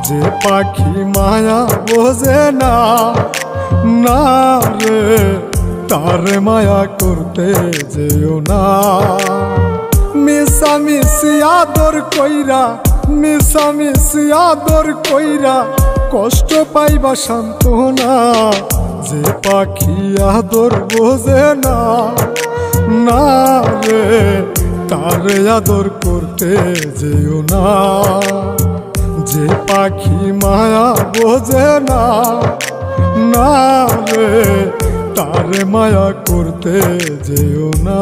যে পাখি মায়া বোঝে না, না রে তারে মায়া করতে যেও না। মিশামিশি আদর কইরা, মিশামিশি আদর কইরা কষ্ট পাইবা সান্ত্বনা। যে পাখি আদর বোঝে না, না রে তারে আদর করতে যেও না। যে পাখি মায়া বোঝে না, না রে তারে মায়া করতে যেও না।